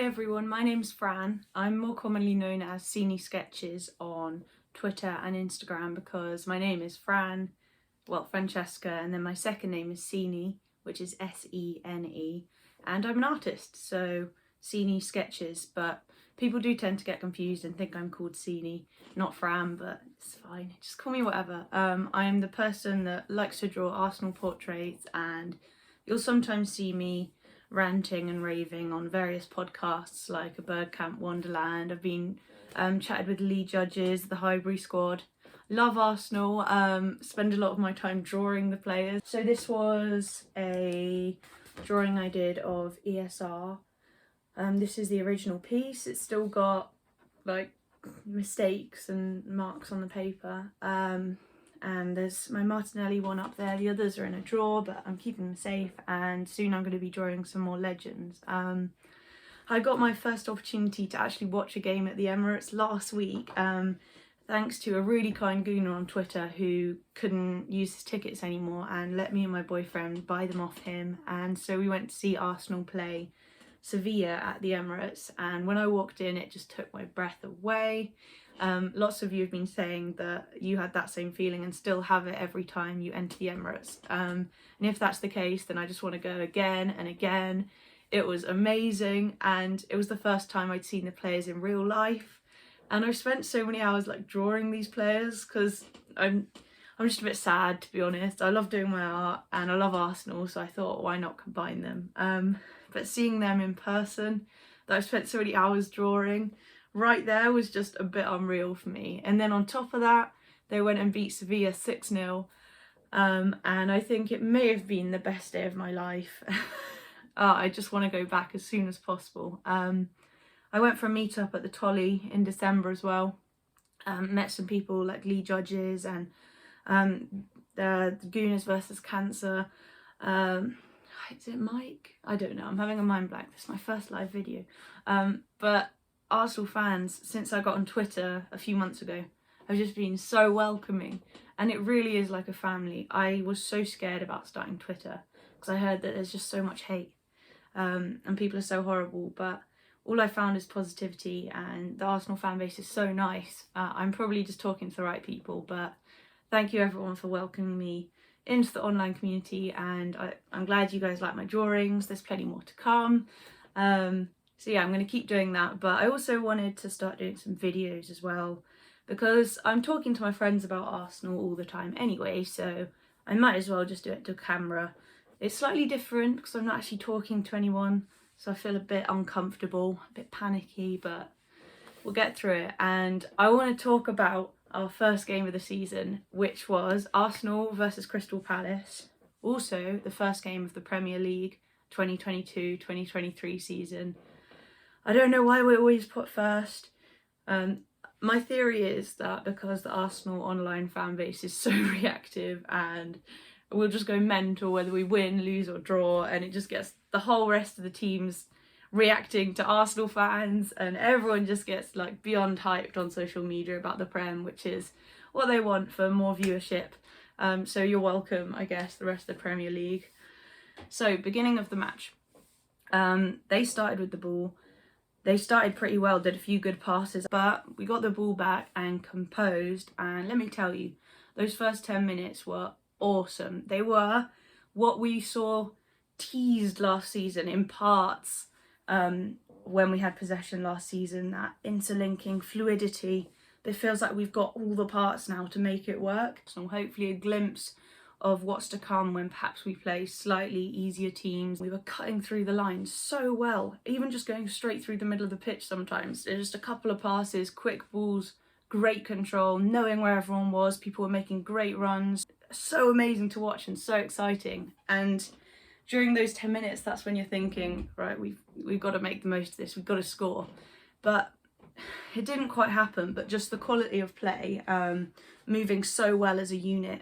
Hi everyone, my name's Fran. I'm more commonly known as Sene Sketches on Twitter and Instagram because my name is Francesca, and then my second name is Sene, which is S-E-N-E, and I'm an artist, so Sene Sketches, but people do tend to get confused and think I'm called Sene, not Fran, but it's fine, just call me whatever. I am the person that likes to draw Arsenal portraits, and you'll sometimes see me ranting and raving on various podcasts like a Bird Camp Wonderland. I've been chatted with Lee Judges, the Highbury squad. Love Arsenal, spend a lot of my time drawing the players. So this was a drawing I did of ESR. This is the original piece. It's still got like mistakes and marks on the paper. And there's my Martinelli one up there. The others are in a drawer, but I'm keeping them safe, and soon I'm going to be drawing some more legends. I got my first opportunity to actually watch a game at the Emirates last week, thanks to a really kind gooner on Twitter who couldn't use his tickets anymore and let me and my boyfriend buy them off him. And so we went to see Arsenal play Sevilla at the Emirates, and when I walked in it just took my breath away. Lots of you have been saying that you had that same feeling and still have it every time you enter the Emirates, and if that's the case then I just want to go again and again. It was amazing, and it was the first time I'd seen the players in real life, and I've spent so many hours like drawing these players because I'm just a bit sad, to be honest. I love doing my art and I love Arsenal, so I thought why not combine them. But seeing them in person that I've spent so many hours drawing right there was just a bit unreal for me. And then on top of that, they went and beat Sevilla 6-0, and I think it may have been the best day of my life. I just want to go back as soon as possible. I went for a meetup at the Tolly in December as well. Met some people like Lee Judges and the Gooners versus Cancer. Is it Mike? I don't know, I'm having a mind blank. This is my first live video. But Arsenal fans, since I got on Twitter a few months ago, have just been so welcoming, and it really is like a family. I was so scared about starting Twitter because I heard that there's just so much hate, and people are so horrible, but all I found is positivity, and the Arsenal fan base is so nice. I'm probably just talking to the right people, but thank you everyone for welcoming me into the online community, and I'm glad you guys like my drawings. There's plenty more to come. So yeah, I'm going to keep doing that, but I also wanted to start doing some videos as well because I'm talking to my friends about Arsenal all the time anyway, so I might as well just do it to camera. It's slightly different because I'm not actually talking to anyone, so I feel a bit uncomfortable, a bit panicky, but we'll get through it. And I want to talk about our first game of the season, which was Arsenal versus Crystal Palace, also the first game of the Premier League 2022-2023 season. I don't know why we always put first. My theory is that because the Arsenal online fan base is so reactive and we'll just go mental whether we win, lose or draw, and it just gets the whole rest of the teams reacting to Arsenal fans, and everyone just gets like beyond hyped on social media about the Prem, which is what they want for more viewership. So you're welcome, I guess, the rest of the Premier League. So beginning of the match, they started with the ball. They started pretty well, did a few good passes, but we got the ball back and composed, and let me tell you, those first 10 minutes were awesome. They were what we saw teased last season in parts, when we had possession last season, that interlinking fluidity. It feels like we've got all the parts now to make it work. So hopefully a glimpse of what's to come when perhaps we play slightly easier teams. We were cutting through the lines so well, even just going straight through the middle of the pitch sometimes. There's just a couple of passes, quick balls, great control, knowing where everyone was. People were making great runs. So amazing to watch and so exciting. And during those 10 minutes, that's when you're thinking, right, we've got to make the most of this, we've got to score. But it didn't quite happen, but just the quality of play, moving so well as a unit.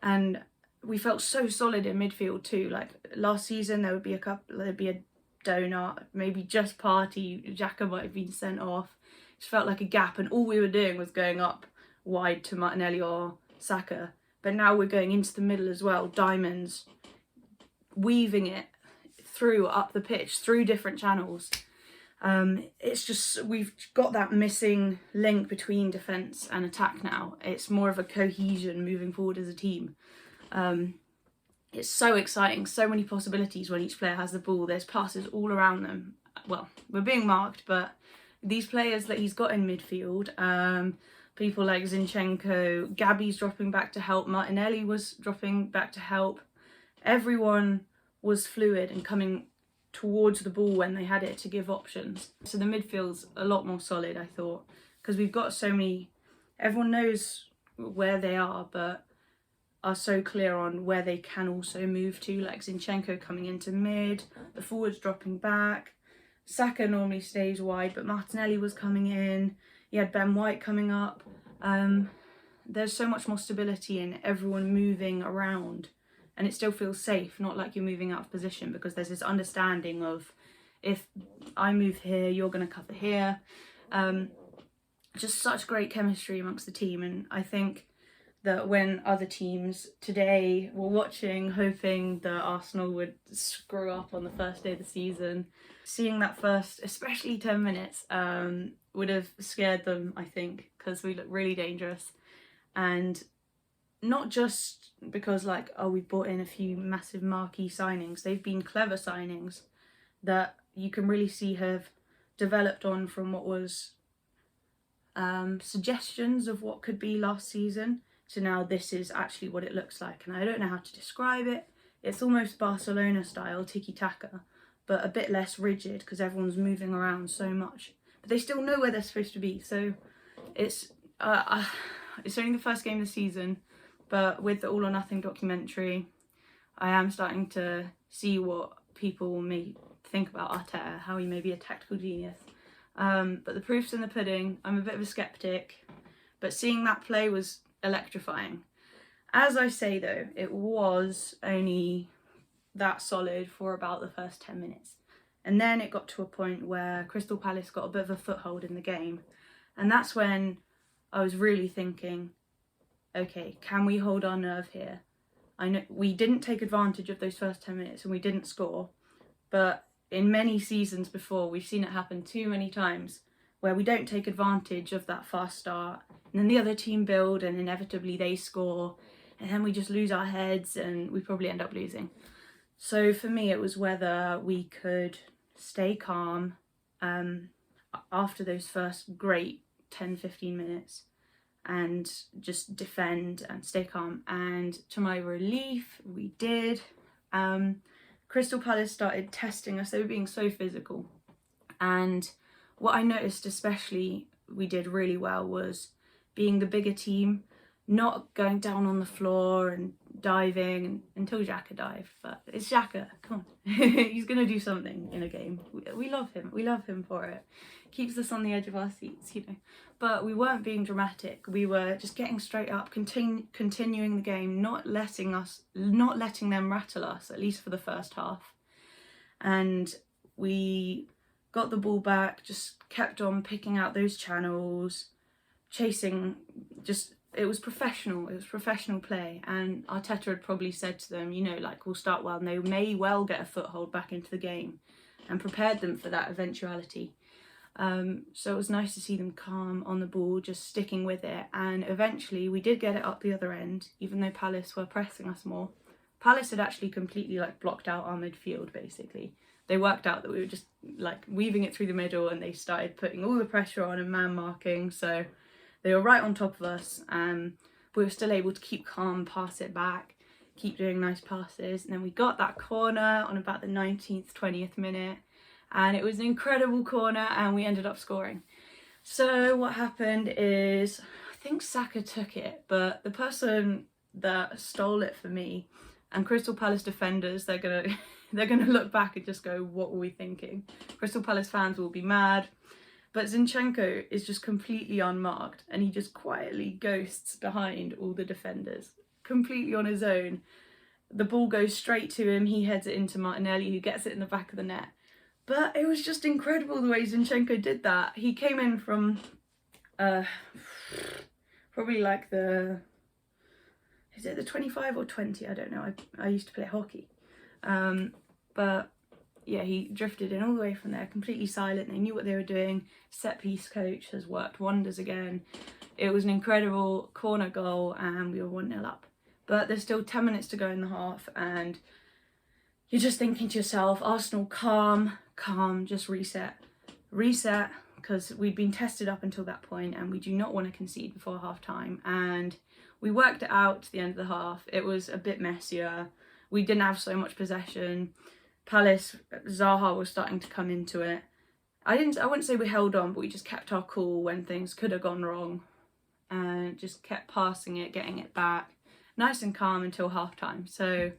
And we felt so solid in midfield too. Like last season, there'd be a donut, maybe just Party, Xhaka might have been sent off. It just felt like a gap, and all we were doing was going up wide to Martinelli or Xhaka. But now we're going into the middle as well, diamonds, weaving it through up the pitch, through different channels. It's just, we've got that missing link between defence and attack now. It's more of a cohesion moving forward as a team. It's so exciting, so many possibilities when each player has the ball. There's passes all around them. Well, we're being marked, but these players that he's got in midfield, people like Zinchenko, Gabby's dropping back to help, Martinelli was dropping back to help. Everyone was fluid and coming towards the ball when they had it to give options. So the midfield's a lot more solid, I thought, because we've got so many, everyone knows where they are, but are so clear on where they can also move to, like Zinchenko coming into mid, the forwards dropping back. Xhaka normally stays wide, but Martinelli was coming in. You had Ben White coming up. There's so much more stability in everyone moving around, and it still feels safe, not like you're moving out of position, because there's this understanding of, if I move here, you're going to cover here. Just such great chemistry amongst the team, and I think that when other teams today were watching, hoping that Arsenal would screw up on the first day of the season, seeing that first, especially 10 minutes, would have scared them, I think, because we look really dangerous. And not just because, like, oh, we've brought in a few massive marquee signings. They've been clever signings that you can really see have developed on from what was suggestions of what could be last season. So now this is actually what it looks like, and I don't know how to describe it. It's almost Barcelona style tiki-taka, but a bit less rigid because everyone's moving around so much. But they still know where they're supposed to be. So it's only the first game of the season, but with the All or Nothing documentary, I am starting to see what people may think about Arteta, how he may be a tactical genius. But the proof's in the pudding. I'm a bit of a skeptic, but seeing that play was electrifying. As I say though, it was only that solid for about the first 10 minutes. And then it got to a point where Crystal Palace got a bit of a foothold in the game. And that's when I was really thinking, okay, can we hold our nerve here? I know we didn't take advantage of those first 10 minutes and we didn't score, but in many seasons before, we've seen it happen too many times where we don't take advantage of that fast start, and then the other team build and inevitably they score, and then we just lose our heads and we probably end up losing. So for me, it was whether we could stay calm after those first great 10-15 minutes and just defend and stay calm. And to my relief, we did. Crystal Palace started testing us. They were being so physical. And what I noticed especially we did really well was being the bigger team, not going down on the floor and diving until Xhaka dived. But it's Xhaka, come on. He's going to do something in a game. We love him. We love him for it. Keeps us on the edge of our seats, you know. But we weren't being dramatic. We were just getting straight up, continuing the game, not letting them rattle us, at least for the first half. And we got the ball back, just kept on picking out those channels, chasing, it was professional. It was professional play. And Arteta had probably said to them, you know, like, we'll start well and they may well get a foothold back into the game, and prepared them for that eventuality. So it was nice to see them calm on the ball, just sticking with it. And eventually we did get it up the other end, even though Palace were pressing us more. Palace had actually completely blocked out our midfield, basically. They worked out that we were just weaving it through the middle, and they started putting all the pressure on and man marking. So they were right on top of us, and we were still able to keep calm, pass it back, keep doing nice passes. And then we got that corner on about the 19th, 20th minute, and it was an incredible corner, and we ended up scoring. So what happened is, I think Xhaka took it, but the person that stole it for me, and Crystal Palace defenders, they're gonna look back and just go, what were we thinking? Crystal Palace fans will be mad. But Zinchenko is just completely unmarked, and he just quietly ghosts behind all the defenders, completely on his own. The ball goes straight to him, he heads it into Martinelli, who gets it in the back of the net. But it was just incredible the way Zinchenko did that. He came in from probably is it the 25 or 20? I don't know. I used to play hockey. But yeah, he drifted in all the way from there, completely silent. They knew what they were doing. Set piece coach has worked wonders again. It was an incredible corner goal and we were 1-0 up. But there's still 10 minutes to go in the half and you're just thinking to yourself, Arsenal, calm, just reset, because we'd been tested up until that point and we do not want to concede before half time. And we worked it out to the end of the half. It was a bit messier. We didn't have so much possession. Palace, Zaha was starting to come into it. I wouldn't say we held on, but we just kept our cool when things could have gone wrong and just kept passing it, getting it back. Nice and calm until half time. So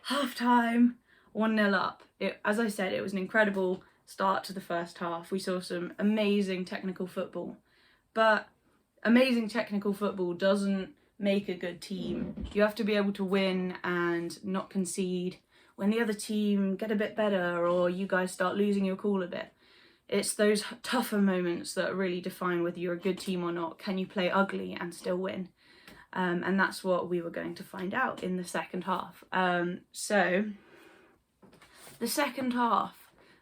half time, 1-0 up. As I said, it was an incredible start to the first half. We saw some amazing technical football, but amazing technical football doesn't make a good team. You have to be able to win and not concede when the other team get a bit better or you guys start losing your cool a bit. It's those tougher moments that really define whether you're a good team or not. Can you play ugly and still win? And that's what we were going to find out in the second half. So the second half,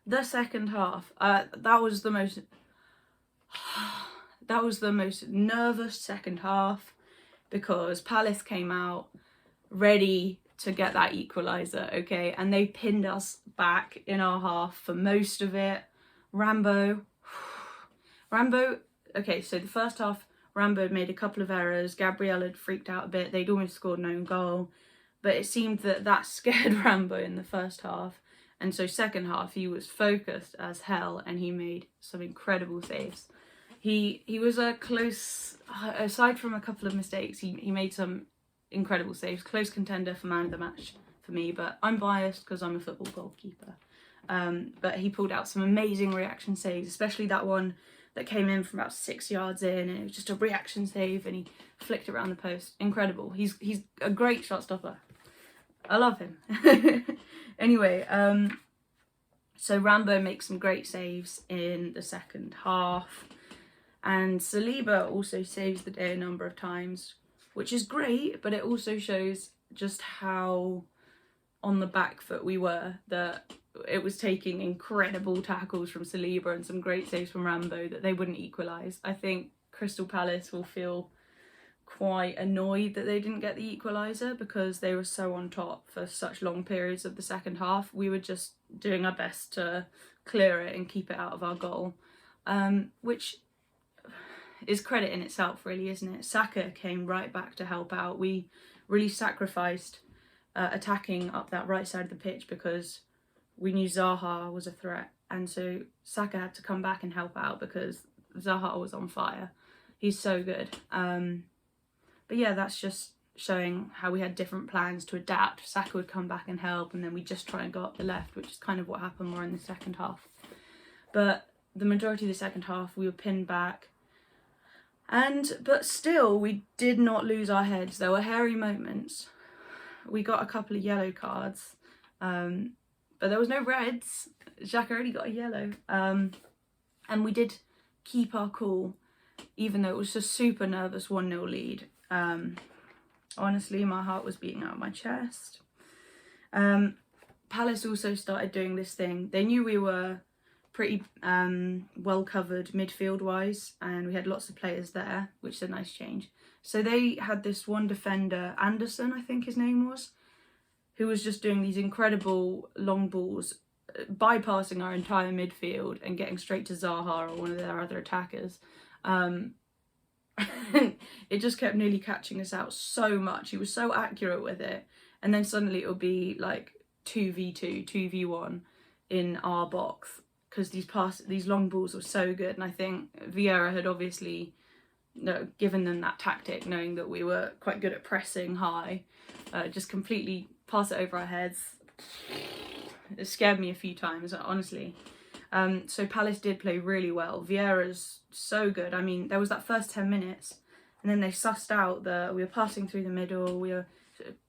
that was the most nervous second half, because Palace came out ready to get that equaliser, okay? And they pinned us back in our half for most of it. Rambo, okay, so the first half, Rambo had made a couple of errors. Gabriel had freaked out a bit. They'd almost scored an own goal. But it seemed that scared Rambo in the first half. And so second half, he was focused as hell and he made some incredible saves. He was a close, aside from a couple of mistakes, he made some incredible saves. Close contender for man of the match for me, but I'm biased because I'm a football goalkeeper. But he pulled out some amazing reaction saves, especially that one that came in from about 6 yards in, and it was just a reaction save and he flicked it around the post. Incredible. He's a great shot stopper. I love him. Anyway, so Rambo makes some great saves in the second half, and Saliba also saves the day a number of times, which is great, but it also shows just how on the back foot we were, that it was taking incredible tackles from Saliba and some great saves from Rambo that they wouldn't equalise. I think Crystal Palace will feel quite annoyed that they didn't get the equaliser because they were so on top for such long periods of the second half. We were just doing our best to clear it and keep it out of our goal, which is credit in itself, really, isn't it? Xhaka came right back to help out. We really sacrificed attacking up that right side of the pitch because we knew Zaha was a threat, and so Xhaka had to come back and help out because Zaha was on fire. He's so good. But yeah, that's just showing how we had different plans to adapt. Xhaka would come back and help, and then we just try and go up the left, which is kind of what happened more in the second half. But the majority of the second half, we were pinned back. But still, we did not lose our heads. There were hairy moments. We got a couple of yellow cards, but there was no reds. Xhaka already got a yellow. And we did keep our cool, even though it was a super nervous 1-0 lead. Honestly, my heart was beating out of my chest. Palace also started doing this thing. They knew we were pretty well covered midfield wise, and we had lots of players there, which is a nice change. So they had this one defender, Anderson I think his name was, who was just doing these incredible long balls, bypassing our entire midfield and getting straight to Zaha or one of their other attackers. It just kept nearly catching us out so much. He was so accurate with it, and then suddenly it would be like 2v2, 2v1 in our box, because these long balls were so good. And I think Vieira had obviously given them that tactic, knowing that we were quite good at pressing high, just completely pass it over our heads. It scared me a few times, honestly. So Palace did play really well. Vieira's so good. I mean, there was that first 10 minutes, and then they sussed out we were passing through the middle, we were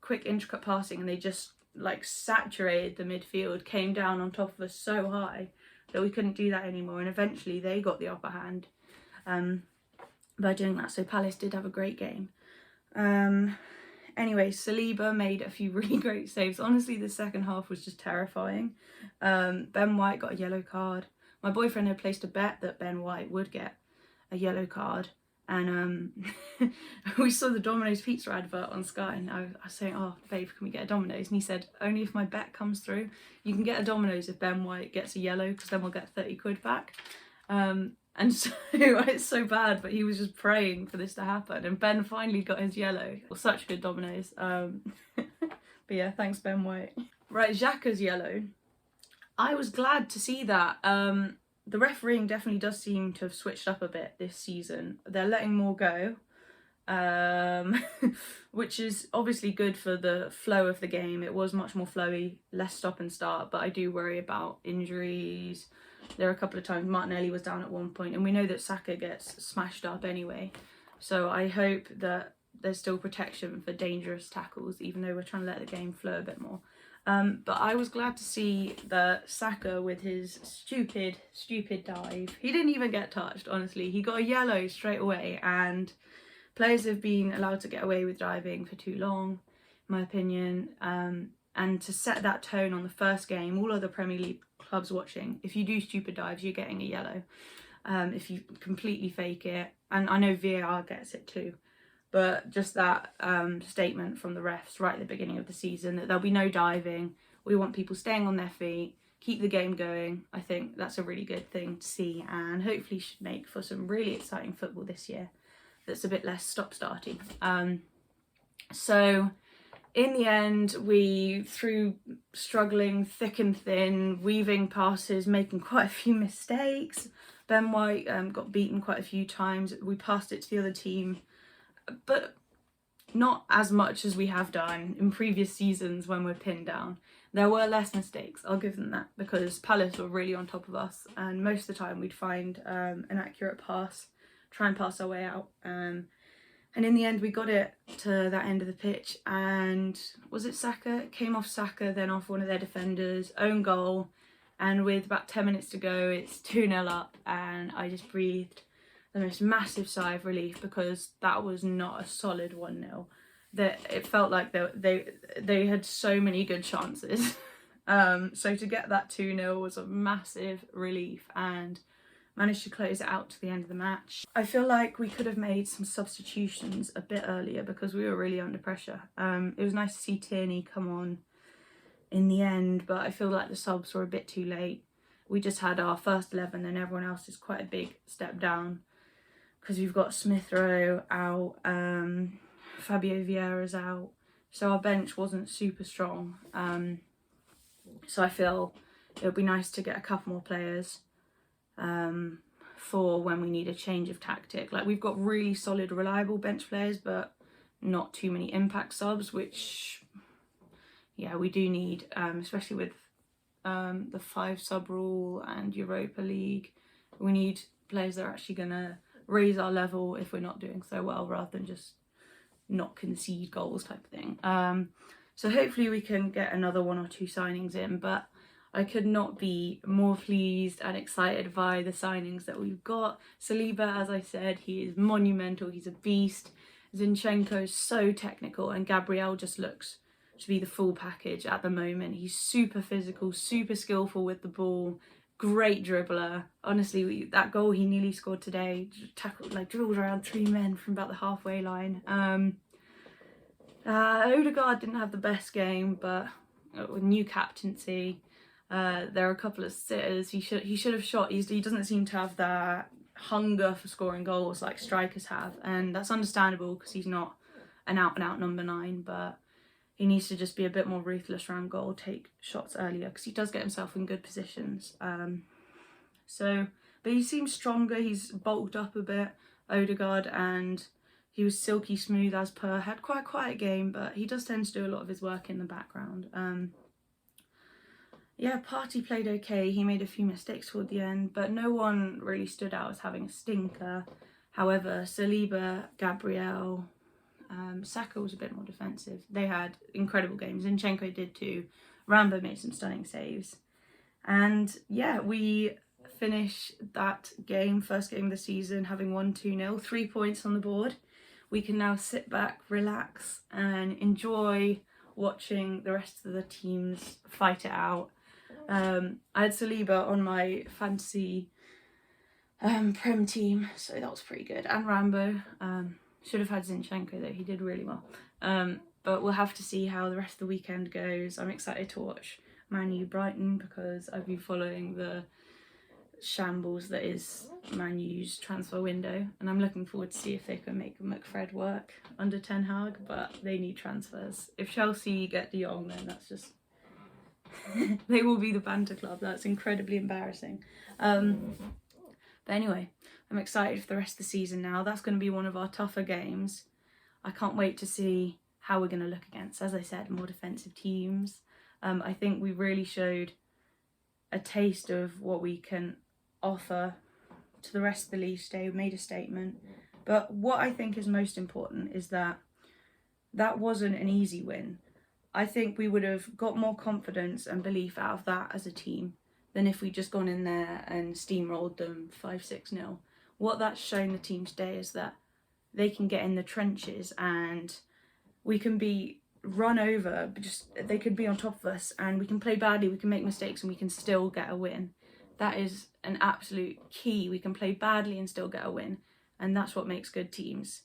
quick, intricate passing, and they just like saturated the midfield, came down on top of us so high that we couldn't do that anymore. And eventually they got the upper hand by doing that. So Palace did have a great game. Anyway, Saliba made a few really great saves. Honestly, the second half was just terrifying. Ben White got a yellow card. My boyfriend had placed a bet that Ben White would get a yellow card, and we saw the Domino's pizza advert on Sky, and I was saying, oh babe, can we get a Domino's? And he said, only if my bet comes through. You can get a Domino's if Ben White gets a yellow, because then we'll get 30 quid back. And so it's so bad, but he was just praying for this to happen, and Ben finally got his yellow. Well, such good Domino's. But yeah, thanks Ben White. Right, Xhaka's yellow. I was glad to see that. The refereeing definitely does seem to have switched up a bit this season. They're letting more go, which is obviously good for the flow of the game. It was much more flowy, less stop and start, but I do worry about injuries. There are a couple of times Martinelli was down at one point, and we know that Xhaka gets smashed up anyway. So I hope that there's still protection for dangerous tackles, even though we're trying to let the game flow a bit more. But I was glad to see that Xhaka, with his stupid dive, he didn't even get touched, honestly. He got a yellow straight away, and players have been allowed to get away with diving for too long, in my opinion. And to set that tone on the first game, all other Premier League clubs watching, if you do stupid dives, you're getting a yellow. If you completely fake it, and I know VAR gets it too. But just that statement from the refs right at the beginning of the season that there'll be no diving. We want people staying on their feet, keep the game going. I think that's a really good thing to see, and hopefully should make for some really exciting football this year that's a bit less stop-starty. So in the end, we, through struggling thick and thin, weaving passes, making quite a few mistakes. Ben White got beaten quite a few times. We passed it to the other team, but not as much as we have done in previous seasons when we're pinned down. There were less mistakes, I'll give them that, because Palace were really on top of us, and most of the time we'd find an accurate pass, try and pass our way out. And in the end we got it to that end of the pitch, and was it Saka? It came off Saka, then off one of their defenders, own goal, and with about 10 minutes to go it's 2-0 up, and I just breathed the most massive sigh of relief, because that was not a solid 1-0. That it felt like they had so many good chances. So to get that 2-0 was a massive relief, and managed to close it out to the end of the match. I feel like we could have made some substitutions a bit earlier because we were really under pressure. It was nice to see Tierney come on in the end, but I feel like the subs were a bit too late. We just had our first 11 and everyone else is quite a big step down, because we've got Smith Rowe out, Fabio Vieira's out, so our bench wasn't super strong. So I feel it would be nice to get a couple more players for when we need a change of tactic. Like, we've got really solid, reliable bench players, but not too many impact subs, which, yeah, we do need, especially with the 5 sub rule and Europa League. We need players that are actually going to raise our level if we're not doing so well, rather than just not concede goals type of thing. So hopefully we can get another 1 or 2 signings in, but I could not be more pleased and excited by the signings that we've got. Saliba, as I said, he is monumental, he's a beast. Zinchenko is so technical, and Gabriel just looks to be the full package at the moment. He's super physical, super skillful with the ball, great dribbler. Honestly, that goal he nearly scored today, tackled, like dribbled around 3 men from about the halfway line. Odegaard didn't have the best game, but with new captaincy, there are a couple of sitters. He should have shot. He doesn't seem to have that hunger for scoring goals like strikers have, and that's understandable because he's not an out-and-out number 9, but he needs to just be a bit more ruthless around goal, take shots earlier, because he does get himself in good positions. But he seems stronger, he's bulked up a bit, Odegaard, and he was silky smooth as per. Had quite a quiet game, but he does tend to do a lot of his work in the background. Yeah, Partey played okay. He made a few mistakes toward the end, but no one really stood out as having a stinker. However, Saliba, Gabriel, Saka was a bit more defensive. They had incredible games. Zinchenko did too. Rambo made some stunning saves. And yeah, we finish that game, first game of the season, having won 2-0, 3 points on the board, we can now sit back, relax and enjoy watching the rest of the teams fight it out. I had Saliba on my fantasy Prem team, so that was pretty good, and Rambo. Should have had Zinchenko though, he did really well. But we'll have to see how the rest of the weekend goes. I'm excited to watch Man U Brighton because I've been following the shambles that is Man U's transfer window, and I'm looking forward to see if they can make McFred work under Ten Hag, but they need transfers. If Chelsea get De Jong, then that's just they will be the banter club. That's incredibly embarrassing. But anyway, I'm excited for the rest of the season now. That's going to be one of our tougher games. I can't wait to see how we're going to look against, as I said, more defensive teams. I think we really showed a taste of what we can offer to the rest of the league today. We made a statement. But what I think is most important is that wasn't an easy win. I think we would have got more confidence and belief out of that as a team than if we'd just gone in there and steamrolled them 5-6-0. What that's shown the team today is that they can get in the trenches and we can be run over, just they could be on top of us and we can play badly, we can make mistakes and we can still get a win. That is an absolute key. We can play badly and still get a win, and that's what makes good teams.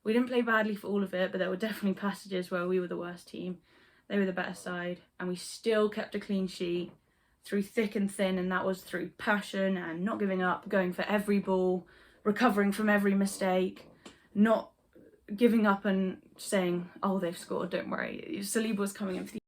We didn't play badly for all of it, but there were definitely passages where we were the worst team. They were the better side, and we still kept a clean sheet through thick and thin, and that was through passion and not giving up, going for every ball, recovering from every mistake, not giving up and saying, oh, they've scored, don't worry. Saliba was coming in for the